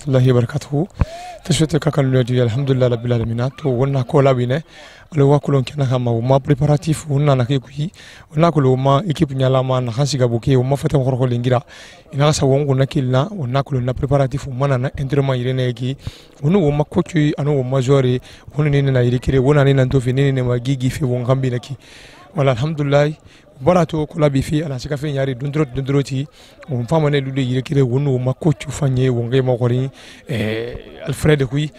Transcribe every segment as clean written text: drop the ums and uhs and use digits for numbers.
الله وبركاته تشوت كاكا نودي الحمد لله رب العالمين تو ونا كولا بينه لو كلون كنا كما وما بريباراتيف ونا نكيكوي ونا كلو ما ايكيب نيالا ما نخاسيغا بوكي وما فتم خرخو لينغيرا ina sa wongo nakilna wona kulu na preparatif mana na entraînement yirene yiki wono woma coach anu woma joueur wono ni na yirikire wona ni na ndofi ni ne magigi fi wongambi naki wala alhamdulillah barato kula bi fi ala sika fi nyari dundroti on fama ne lude yirikire wono woma coach fanye wongai makori Alfred kui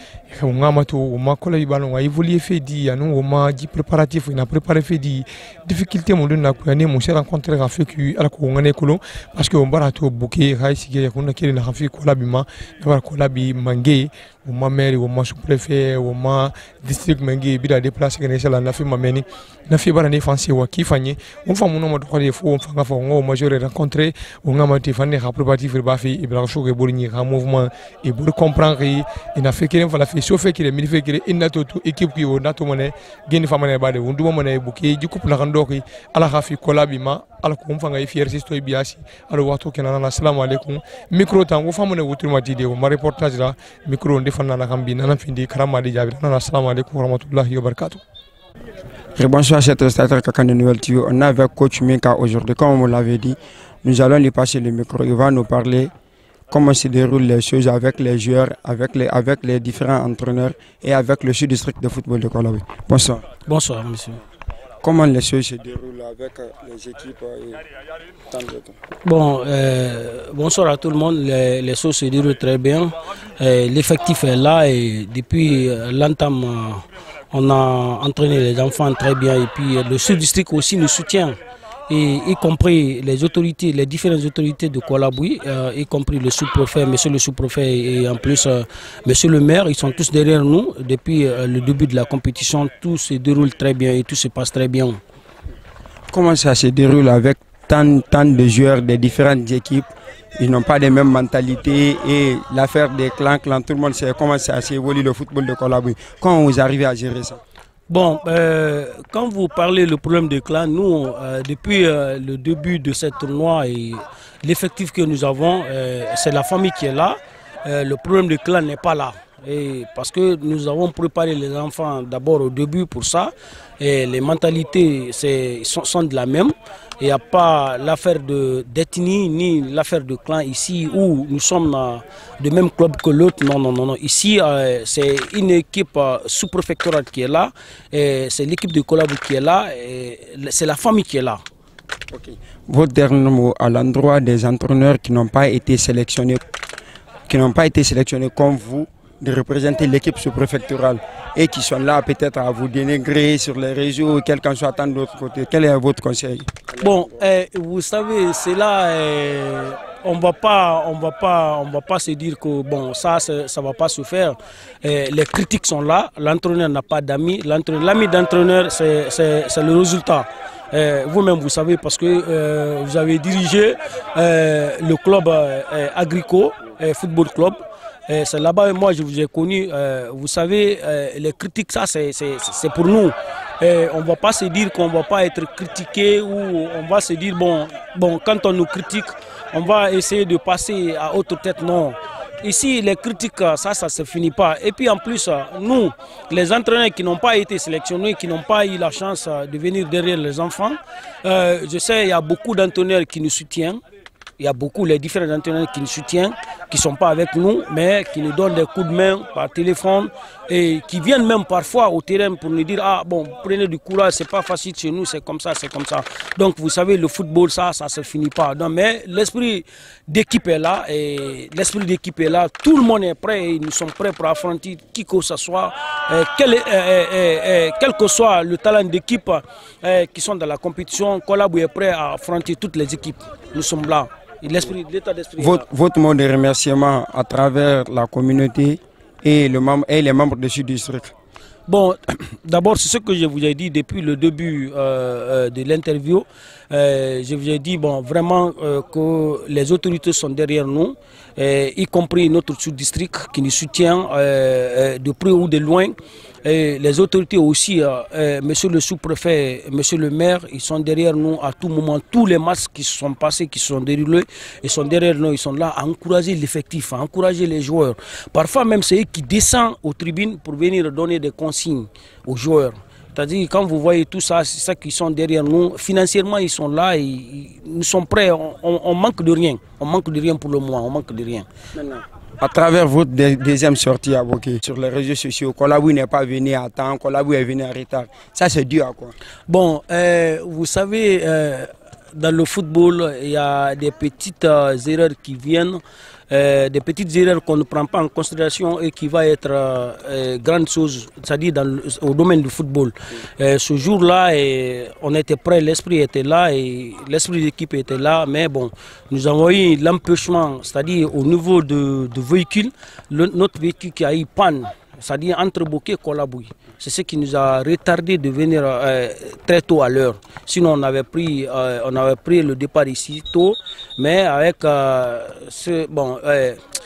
ngama to woma kula bi balon wa évoluer fait di anu woma ji préparatif ina préparer fait di difficulté mo duna ko ne mo se rencontrer avec ala ko ngane kolo parce que on barato buki haisige kuna kile na hafi kula bi ma na kula bi mange woma maire woma sous-préfet woma district mange bi da déplacer ne sala na fi mameni na fi bara ne fancy wa kifanye on fa mo no mo ko fo on fa fo ngo major rencontrer on ngama ti fanne ha préparatif ba fi ibra sho ke borni ha mouvement et pour comprendre ina fait qu'il fa la fi chauffer qu'il mi fait qu'il ina to équipe qui on to mone geni fa mane ba de on duma mone buki ji coupe na kandoki ala ha fi kola bi ma ala ko mfa ngai fier sisto biasi ala wato kenana assalamu alaikum micro tango fa mone wutruma tide o ma reportage la micro fanna na kambi nana findi karama di jabir nana assalamu alaikum warahmatullahi wabarakatuh. Bonsoir chers téléspectateurs Kaka de Nouvelle TV. On est avec coach Minka aujourd'hui. Comme on l'avait dit, nous allons lui passer le micro. Il va nous parler comment se déroulent les choses avec les joueurs, avec les différents entraîneurs et avec le sud-district de football de Kolawi. Bonsoir. Bonsoir monsieur. Comment les choses se déroulent avec les équipes et tant d'autres? Bon, bonsoir à tout le monde. Les choses se déroulent très bien. L'effectif est là et depuis l'entame, on a entraîné les enfants très bien. Et puis le sud-district aussi nous soutient, et y compris les autorités, les différentes autorités de Kolaboui, y compris le sous-préfet, monsieur le sous-préfet et en plus monsieur le maire, ils sont tous derrière nous. Depuis le début de la compétition, tout se déroule très bien et tout se passe très bien. Comment ça se déroule avec tant de joueurs des différentes équipes? Ils n'ont pas les mêmes mentalités et l'affaire des clans, tout le monde sait comment ça évolue le football de Kolaboui. Comment vous arrivez à gérer ça? Bon, quand vous parlez le problème des clans, nous, depuis le début de cette tournoi et l'effectif que nous avons, c'est la famille qui est là. Le problème des clans n'est pas là. Et parce que nous avons préparé les enfants d'abord au début pour ça. Et les mentalités sont de la même. Il n'y a pas l'affaire d'ethnie ni l'affaire de clan ici où nous sommes du même club que l'autre. Non, non, non, non. Ici, c'est une équipe sous-préfectorale qui est là. C'est l'équipe de Kolaboui qui est là. C'est la famille qui est là. Okay. Votre dernier mot à l'endroit des entraîneurs qui n'ont pas été sélectionnés, comme vous, de représenter l'équipe sous-préfectorale et qui sont là peut-être à vous dénigrer sur les réseaux, quel qu'en soit tant d'autre côté. Quel est votre conseil? Bon, vous savez, c'est là, on va pas se dire que bon, ça va pas se faire. Les critiques sont là, l'entraîneur n'a pas d'amis, l'ami d'entraîneur c'est le résultat. Vous-même vous savez parce que vous avez dirigé le club Agrico Football Club. C'est là-bas, moi je vous ai connu, vous savez, les critiques, ça c'est pour nous. On ne va pas se dire qu'on ne va pas être critiqué ou on va se dire, bon, quand on nous critique, on va essayer de passer à autre tête, non. Ici, les critiques, ça ne se finit pas. Et puis en plus, nous, les entraîneurs qui n'ont pas été sélectionnés, qui n'ont pas eu la chance de venir derrière les enfants, je sais, il y a beaucoup d'entraîneurs qui nous soutiennent. Il y a beaucoup, les différents entraîneurs qui nous soutiennent, qui ne sont pas avec nous, mais qui nous donnent des coups de main par téléphone et qui viennent même parfois au terrain pour nous dire « Ah bon, prenez du courage, c'est pas facile chez nous, c'est comme ça, c'est comme ça. » Donc vous savez, le football, ça ne se finit pas. Non, mais l'esprit d'équipe est là et l'esprit d'équipe est là. Tout le monde est prêt et nous sommes prêts pour affronter qui que ce soit, quel que soit le talent d'équipe qui sont dans la compétition. Kolaboui est prêt à affronter toutes les équipes. Nous sommes là. L'état d'esprit. Votre mot de remerciement à travers la communauté et les membres du Sud-District. Bon, d'abord, c'est ce que je vous ai dit depuis le début de l'interview. Je vous ai dit bon, vraiment que les autorités sont derrière nous, y compris notre sous-district qui nous soutient de près ou de loin. Et les autorités aussi, monsieur le sous-préfet, monsieur le maire, ils sont derrière nous à tout moment. Tous les matchs qui se sont passés, qui se sont déroulés, ils sont derrière nous, ils sont là à encourager l'effectif, à encourager les joueurs. Parfois même c'est eux qui descendent aux tribunes pour venir donner des consignes aux joueurs. C'est-à-dire, quand vous voyez tout ça, c'est ça qui sont derrière nous. Financièrement, ils sont là, nous sommes prêts, on manque de rien. On manque de rien pour le moment, on manque de rien. Maintenant, à travers votre deuxième sortie à Boké, sur les réseaux sociaux, Kolabou n'est pas venu à temps, Kolabou est venu en retard. Ça, c'est dû à quoi? Bon, vous savez, dans le football, il y a des petites erreurs qui viennent. Des petites erreurs qu'on ne prend pas en considération et qui va être grande chose, c'est-à-dire au domaine du football. Ce jour-là, on était prêts, l'esprit était là et l'esprit de l'équipe était là, mais bon, nous avons eu l'empêchement, c'est-à-dire au niveau de véhicule, notre véhicule qui a eu panne, c'est-à-dire entre Boké et Kolabou. C'est ce qui nous a retardé de venir très tôt à l'heure. Sinon, on avait pris le départ ici tôt, mais avec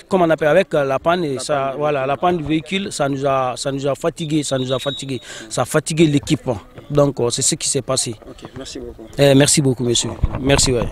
comme on appelle, avec la panne, la panne du véhicule, ça nous a fatigué, ça a fatigué l'équipe. Donc c'est ce qui s'est passé. Okay, merci beaucoup. Merci beaucoup, monsieur. Merci. Ouais.